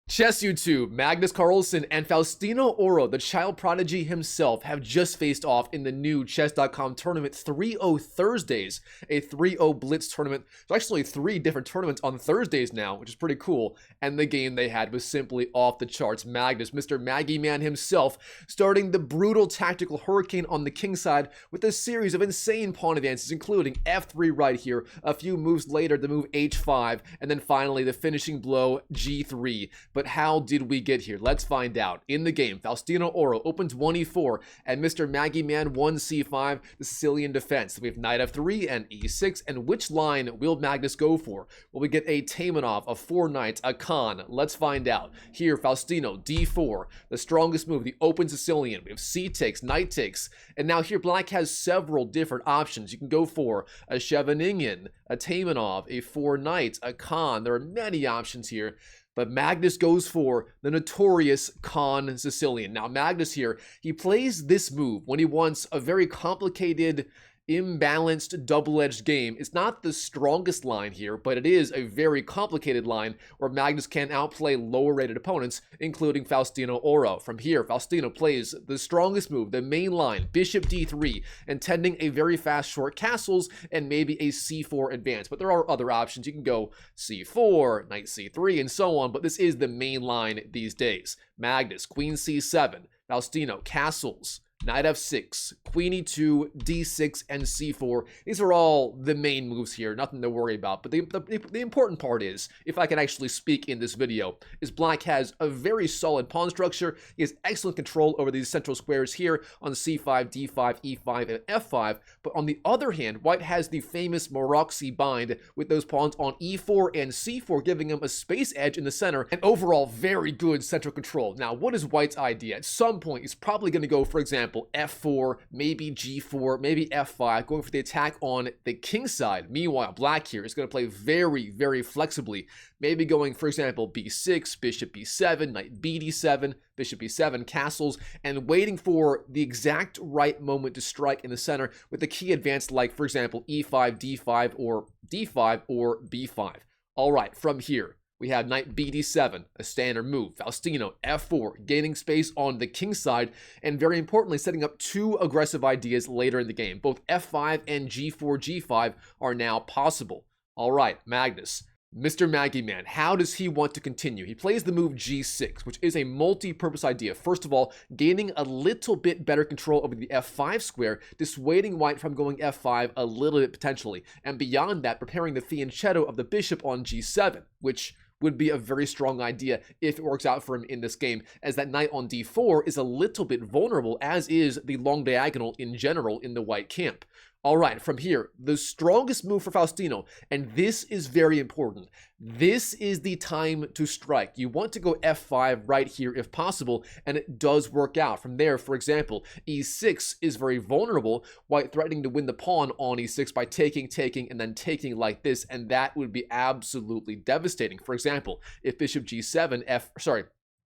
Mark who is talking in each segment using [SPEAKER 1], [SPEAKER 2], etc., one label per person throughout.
[SPEAKER 1] Chess YouTube, Magnus Carlsen and Faustino Oro, the child prodigy himself, have just faced off in the new chess.com tournament 3-0 Thursdays, a 3-0 Blitz tournament. There's actually 3 different tournaments on Thursdays now, which is pretty cool. And the game they had was simply off the charts. Magnus, Mr. Maggie Man himself, starting the brutal tactical hurricane on the Kingside with a series of insane pawn advances, including f3 right here, a few moves later the move h5, and then finally the finishing blow g3. But how did we get here? Let's find out. In the game, Faustino Oro opens 1e4, and Mr. Maggie Man 1c5, the Sicilian Defense. We have knight f3 and e6, and which line will Magnus go for? Will we get a Taimanov, a 4 knights, a Kan? Let's find out. Here, Faustino, d4, the strongest move, the open Sicilian. We have c takes, knight takes, and now here Black has several different options. You can go for a Scheveningen, a Taimanov, a 4 knights, a Kan. There are many options here. But Magnus goes for the notorious Kan Sicilian. Now, Magnus here, he plays this move when he wants a very complicated, imbalanced, double-edged game. It's not the strongest line here, but it is a very complicated line where Magnus can outplay lower-rated opponents, including Faustino Oro. From here, Faustino plays the strongest move, the main line, bishop d3, intending a very fast short castles and maybe a c4 advance. But there are other options. You can go c4, knight c3, and so on, but this is the main line these days. Magnus, queen c7, Faustino, castles, knight f6, queen e2, d6, and c4. These are all the main moves here, nothing to worry about. But the important part is, if I can actually speak in this video, is Black has a very solid pawn structure. He has excellent control over these central squares here on c5, d5, e5, and f5. But on the other hand, White has the famous Maroczy bind with those pawns on e4 and c4, giving him a space edge in the center and overall very good central control. Now, what is White's idea? At some point, he's probably going to go, for example, f4, maybe g4, maybe f5, going for the attack on the king side. Meanwhile, Black here is going to play very, very flexibly, maybe going, for example, b6, bishop b7, knight bd7, bishop b7, castles, and waiting for the exact right moment to strike in the center with the key advance like, for example, e5, d5, or d5, or b5. All right, from here, we have knight bd7, a standard move. Faustino, f4, gaining space on the king side, and very importantly, setting up 2 aggressive ideas later in the game. Both f5 and g4, g5 are now possible. All right, Magnus, Mr. Maggie Man, how does he want to continue? He plays the move g6, which is a multi-purpose idea. First of all, gaining a little bit better control over the f5 square, dissuading White from going f5 a little bit potentially. And beyond that, preparing the fianchetto of the bishop on g7, which would be a very strong idea if it works out for him in this game, as that knight on d4 is a little bit vulnerable, as is the long diagonal in general in the White camp. All right, from here, the strongest move for Faustino, and this is very important. This is the time to strike. You want to go f5 right here if possible, and it does work out. From there, for example, e6 is very vulnerable, White threatening to win the pawn on e6 by taking, and then taking like this, and that would be absolutely devastating. For example, if bishop g7,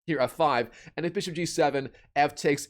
[SPEAKER 1] here f5, and if bishop g7, f takes,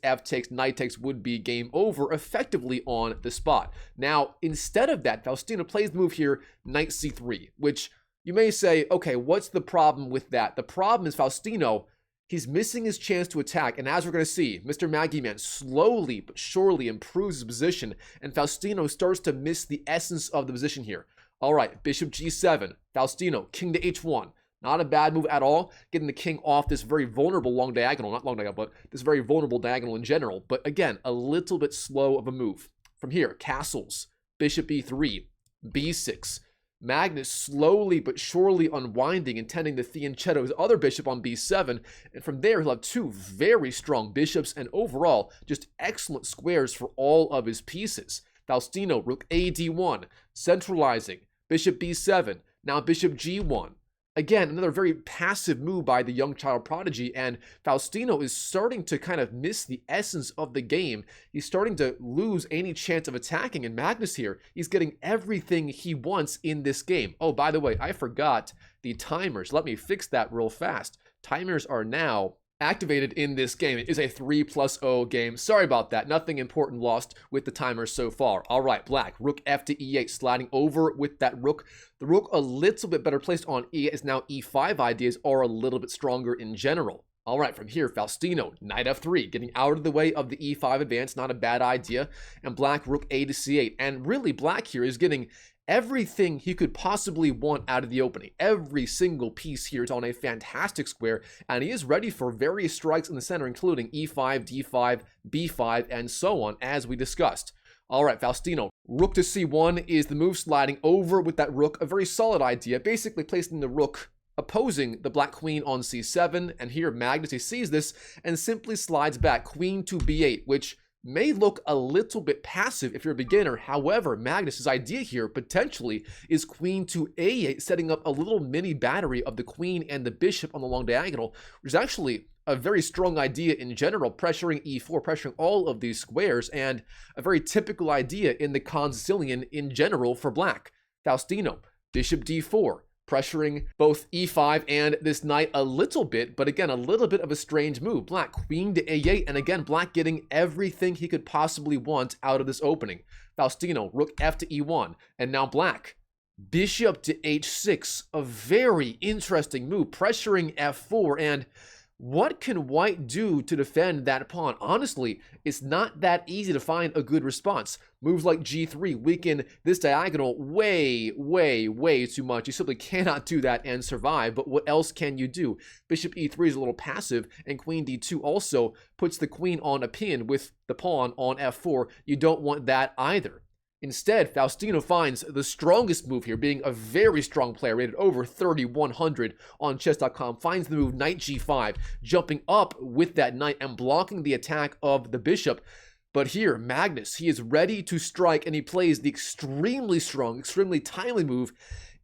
[SPEAKER 1] knight takes would be game over effectively on the spot. Now, instead of that, Faustino plays the move here, knight c3, which you may say, okay, what's the problem with that? The problem is Faustino, he's missing his chance to attack, and as we're going to see, Mr. Maggie Man slowly but surely improves his position, and Faustino starts to miss the essence of the position here. All right, bishop g7, Faustino, king to h1. Not a bad move at all, getting the king off this very vulnerable long diagonal, not long diagonal, but this very vulnerable diagonal in general. But again, a little bit slow of a move. From here, castles, bishop e3, b6. Magnus slowly but surely unwinding, intending to fianchetto his other bishop on b7. And from there, he'll have 2 very strong bishops and overall just excellent squares for all of his pieces. Faustino, rook a d1, centralizing, bishop b7, now bishop g1. Again, another very passive move by the young child prodigy, and Faustino is starting to kind of miss the essence of the game. He's starting to lose any chance of attacking, and Magnus here, he's getting everything he wants in this game. Oh, by the way, I forgot the timers. Let me fix that real fast. Timers are now activated in this game. It is a 3+0 game. Sorry about that. Nothing important lost with the timer so far. All right, black. Rook F to E8, sliding over with that rook. The rook a little bit better placed on E8 is now E5 ideas are a little bit stronger in general. All right, from here, Faustino, knight F3, getting out of the way of the E5 advance, not a bad idea. And black, rook A to C8. And really, black here is getting everything he could possibly want out of the opening. Every single piece here is on a fantastic square, and he is ready for various strikes in the center, including E5, D5, B5, and so on, as we discussed. All right, Faustino, rook to C1 is the move, sliding over with that rook. A very solid idea, basically placing the rook opposing the black queen on C7, and here Magnus, he sees this and simply slides back, queen to B8, which may look a little bit passive if you're a beginner. However, Magnus's idea here potentially is queen to A8, setting up a little mini battery of the queen and the bishop on the long diagonal, which is actually a very strong idea in general, pressuring E4, pressuring all of these squares, and a very typical idea in the Kan Sicilian in general for black. Faustino, bishop D4, pressuring both E5 and this knight a little bit, but again, a little bit of a strange move. Black, queen to A8, and again, black getting everything he could possibly want out of this opening. Faustino, rook F to E1, and now black, bishop to H6, a very interesting move, pressuring F4, and what can white do to defend that pawn? Honestly, it's not that easy to find a good response. Moves like G3 weaken this diagonal way, way, way too much. You simply cannot do that and survive, but what else can you do? Bishop E3 is a little passive, and queen D2 also puts the queen on a pin with the pawn on F4. You don't want that either. Instead, Faustino finds the strongest move here, being a very strong player, rated over 3,100 on chess.com, finds the move knight G5, jumping up with that knight and blocking the attack of the bishop. But here, Magnus, he is ready to strike, and he plays the extremely strong, extremely timely move,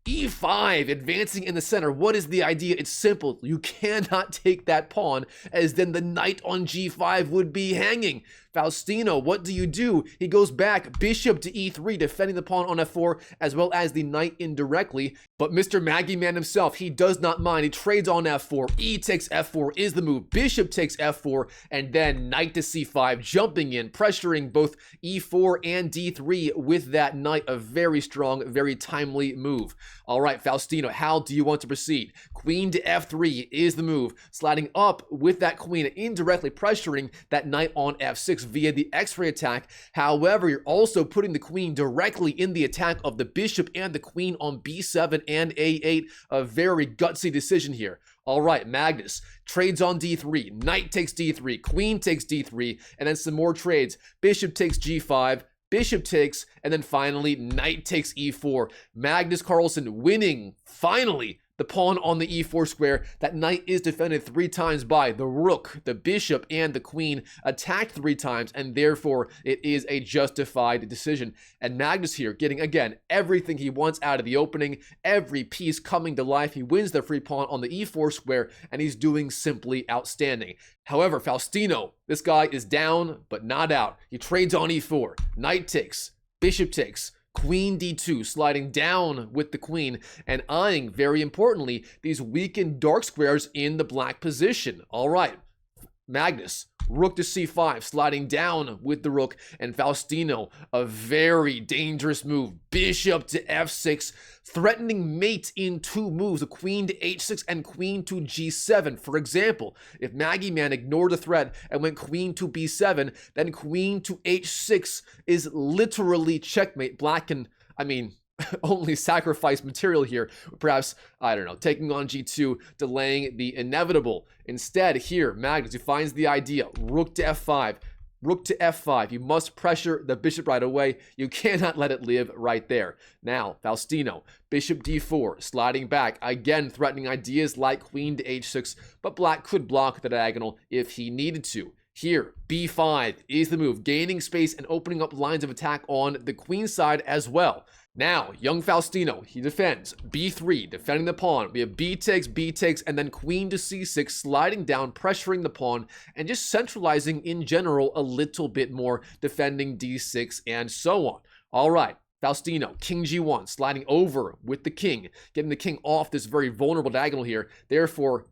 [SPEAKER 1] E5, advancing in the center. What is the idea? It's simple. You cannot take that pawn, as then the knight on G5 would be hanging. Faustino, what do? He goes back, bishop to E3, defending the pawn on F4, as well as the knight indirectly. But Mr. Maggie Man himself, he does not mind. He trades on F4. E takes F4 is the move. Bishop takes F4, and then knight to C5, jumping in, pressuring both E4 and D3 with that knight. A very strong, very timely move. All right, Faustino, how do you want to proceed? Queen to F3 is the move, sliding up with that queen, indirectly pressuring that knight on F6 via the X-ray attack. However, you're also putting the queen directly in the attack of the bishop and the queen on B7 and A8. A very gutsy decision here. All right, Magnus trades on D3, knight takes D3, queen takes D3, and then some more trades. Bishop takes G5, bishop takes, and then finally knight takes E4. Magnus Carlsen winning, finally, the pawn on the E4 square. That knight is defended 3 times by the rook, the bishop, and the queen, attacked 3 times, and therefore it is a justified decision. And Magnus here getting, again, everything he wants out of the opening, every piece coming to life. He wins the free pawn on the E4 square, and he's doing simply outstanding. However, Faustino, this guy is down, but not out. He trades on E4, knight takes, bishop takes, queen D2, sliding down with the queen and eyeing, very importantly, these weakened dark squares in the black position. All right, Magnus, rook to C5, sliding down with the rook, and Faustino, a very dangerous move, bishop to F6, threatening mate in 2 moves, a queen to H6 and queen to G7. For example, if Maggie Man ignored the threat and went queen to B7, then queen to H6 is literally checkmate. Black can, only sacrifice material here, perhaps, I don't know, taking on G2, delaying the inevitable. Instead, here, Magnus, he finds the idea, rook to F5, rook to F5. You must pressure the bishop right away. You cannot let it live right there. Now, Faustino, bishop D4, sliding back, again threatening ideas like queen to H6, but black could block the diagonal if he needed to. Here, B5 is the move, gaining space and opening up lines of attack on the queen side as well. Now, young Faustino, he defends. B3, defending the pawn. We have B takes, and then queen to C6, sliding down, pressuring the pawn, and just centralizing in general a little bit more, defending D6, and so on. All right, Faustino, king G1, sliding over with the king, getting the king off this very vulnerable diagonal here. Therefore,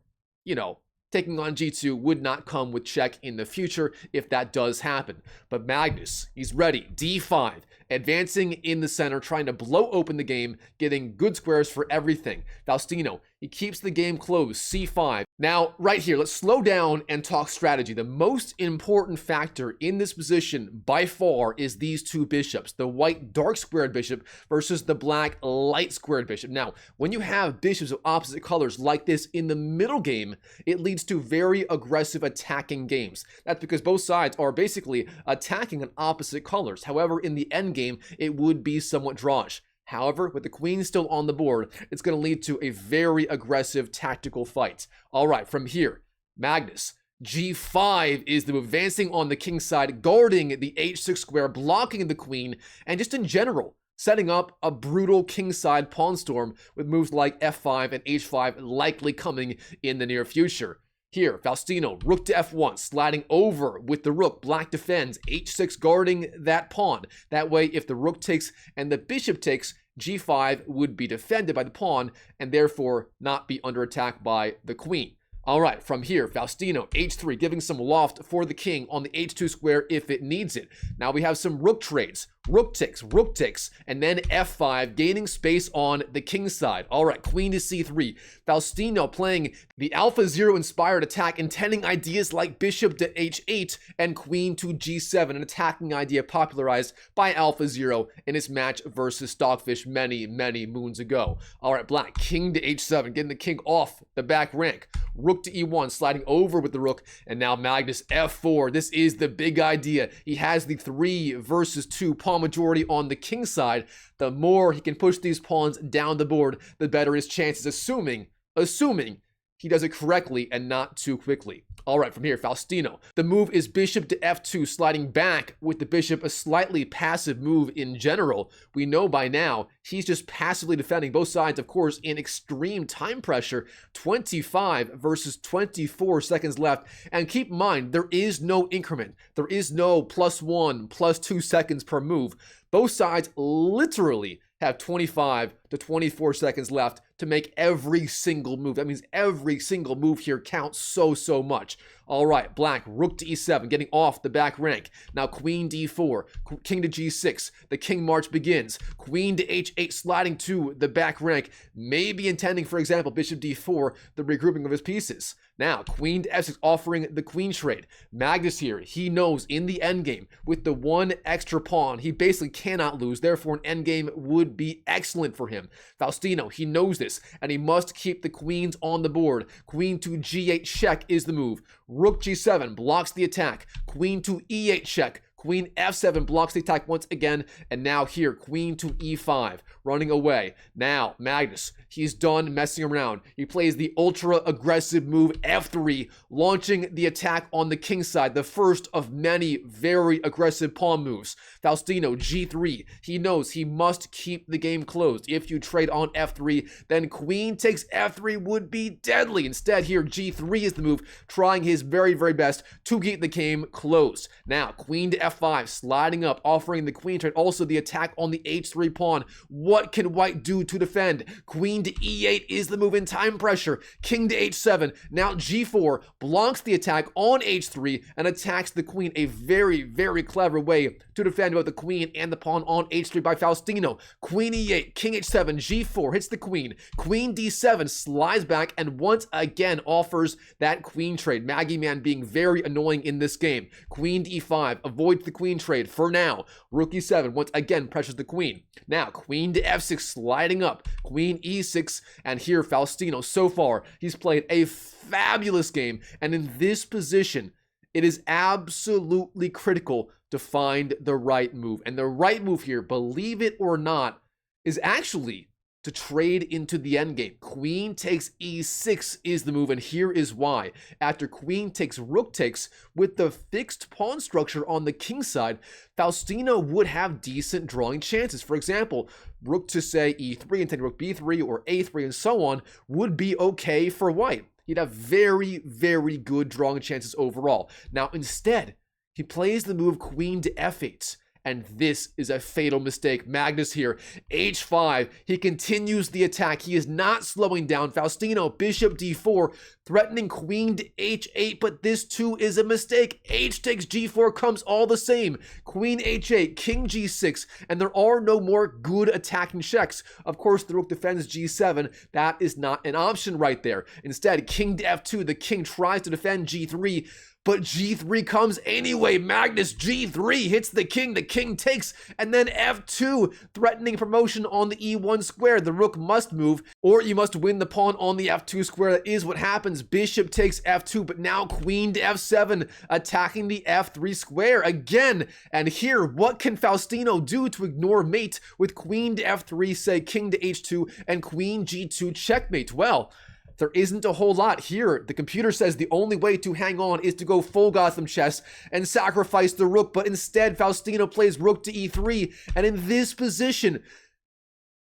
[SPEAKER 1] taking on g2 would not come with check in the future if that does happen. But Magnus, he's ready. d5, advancing in the center, trying to blow open the game, getting good squares for everything. Faustino, he keeps the game close. c5. Now, right here, let's slow down and talk strategy. The most important factor in this position by far is these two bishops, the white dark squared bishop versus the black light squared bishop. Now, when you have bishops of opposite colors like this in the middle game, it leads to very aggressive attacking games. That's because both sides are basically attacking on opposite colors. However, in the end game, it would be somewhat drawish. However, with the queen still on the board, it's going to lead to a very aggressive tactical fight. All right, from here, Magnus, g5 is the move, advancing on the king side, guarding the h6 square, blocking the queen, and just in general, setting up a brutal kingside pawn storm with moves like f5 and h5 likely coming in the near future. Here, Faustino, rook to f1, sliding over with the rook. Black defends, h6 guarding that pawn. That way, if the rook takes and the bishop takes, g5 would be defended by the pawn and therefore not be under attack by the queen. All right, from here, Faustino, h3, giving some loft for the king on the h2 square if it needs it. Now we have some rook trades. Rook takes, and then f5, gaining space on the king side. All right, queen to c3. Faustino playing the Alpha Zero inspired attack, intending ideas like bishop to h8 and queen to g7, an attacking idea popularized by Alpha Zero in his match versus Stockfish many, many moons ago. All right, black, king to h7, getting the king off the back rank. Rook to e1, sliding over with the rook, and now Magnus f4. This is the big idea. He has the 3 versus 2 pawn majority on the king side. The more he can push these pawns down the board, the better his chances, assuming he does it correctly and not too quickly. All right, from here, Faustino. The move is bishop to f2, sliding back with the bishop, a slightly passive move in general. We know by now he's just passively defending both sides, of course, in extreme time pressure. 25 versus 24 seconds left. And keep in mind, there is no increment. There is no +1, +2 seconds per move. Both sides literally have 25 to 24 seconds left to make every single move. That means every single move here counts so much. All right, black, rook to e7, getting off the back rank. Now queen d4, king to g6. The king march begins. Queen to h8, sliding to the back rank, maybe intending, for example, bishop d4, the regrouping of his pieces. Now, queen to f6, offering the queen trade. Magnus here, he knows in the endgame, with the 1 extra pawn, he basically cannot lose. Therefore, an endgame would be excellent for him. Faustino, he knows this, and he must keep the queens on the board. Queen to g8 check is the move. Rook g7 blocks the attack. Queen to e8 check. Queen f7 blocks the attack once again, and now here, queen to e5, running away. Now, Magnus, he's done messing around. He plays the ultra-aggressive move f3, launching the attack on the king side, the first of many very aggressive pawn moves. Faustino, g3, he knows he must keep the game closed. If you trade on f3, then queen takes f3 would be deadly. Instead, here, g3 is the move, trying his very best to keep the game closed. Now, queen to f5, sliding up, offering the queen trade, also the attack on the h3 pawn. What can white do to defend? Queen to e8 is the move in time pressure. King to h7, now g4, blocks the attack on h3 and attacks the queen. A very clever way to defend both the queen and the pawn on h3 by Faustino. Queen e8, king h7, g4, hits the queen. Queen d7, slides back and once again offers that queen trade. Maggie Man being very annoying in this game. Queen to e5, avoids the queen trade for now. Rook e7 once again pressures the queen. Now queen to f6, sliding up. Queen e6, and here Faustino, so far he's played a fabulous game, and in this position it is absolutely critical to find the right move. And the right move here, believe it or not, is actually to trade into the endgame. Queen takes e6 is the move, and here is why. After queen takes, rook takes, with the fixed pawn structure on the king side, Faustino would have decent drawing chances. For example, rook to say e3 and take rook b3 or a3 and so on would be okay for white. He'd have very good drawing chances overall. Now instead, he plays the move queen to f8. And this is a fatal mistake. Magnus here, h5, he continues the attack. He is not slowing down. Faustino, bishop d4, threatening queen to h8, but this too is a mistake. H takes g4 comes all the same. Queen h8, king g6, and there are no more good attacking checks. Of course, the rook defends g7. That is not an option right there. Instead, king to f2, the king tries to defend g3, but g3 comes anyway. Magnus g3 hits the king takes, and then f2, threatening promotion on the e1 square. The rook must move, or you must win the pawn on the f2 square. That is what happens. Bishop takes f2, but now queen to f7, attacking the f3 square again. And here, what can Faustino do to ignore mate with queen to f3, say king to h2, and queen g2 checkmate? Well, there isn't a whole lot here. The computer says the only way to hang on is to go full Gotham chess and sacrifice the rook, but instead Faustino plays rook to e3, and in this position,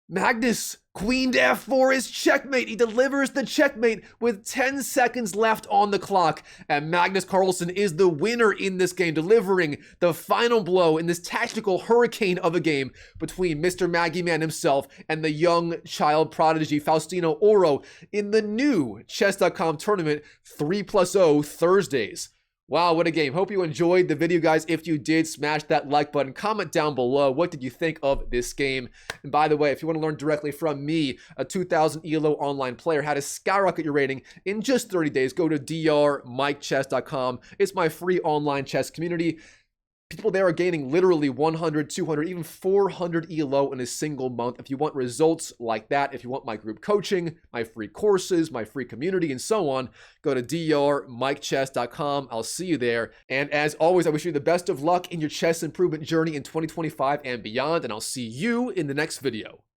[SPEAKER 1] Magnus, queen to f4 is checkmate. He delivers the checkmate with 10 seconds left on the clock, and Magnus Carlsen is the winner in this game, delivering the final blow in this tactical hurricane of a game between Mr. Maggie Man himself and the young child prodigy Faustino Oro in the new chess.com tournament 3+0 Thursdays. Wow, what a game. Hope you enjoyed the video, guys. If you did, smash that like button. Comment down below. What did you think of this game? And by the way, if you want to learn directly from me, a 2000 ELO online player, how to skyrocket your rating in just 30 days, go to drmikechess.com. It's my free online chess community. People there are gaining literally 100, 200, even 400 ELO in a single month. If you want results like that, if you want my group coaching, my free courses, my free community, and so on, go to drmikechess.com. I'll see you there. And as always, I wish you the best of luck in your chess improvement journey in 2025 and beyond, and I'll see you in the next video.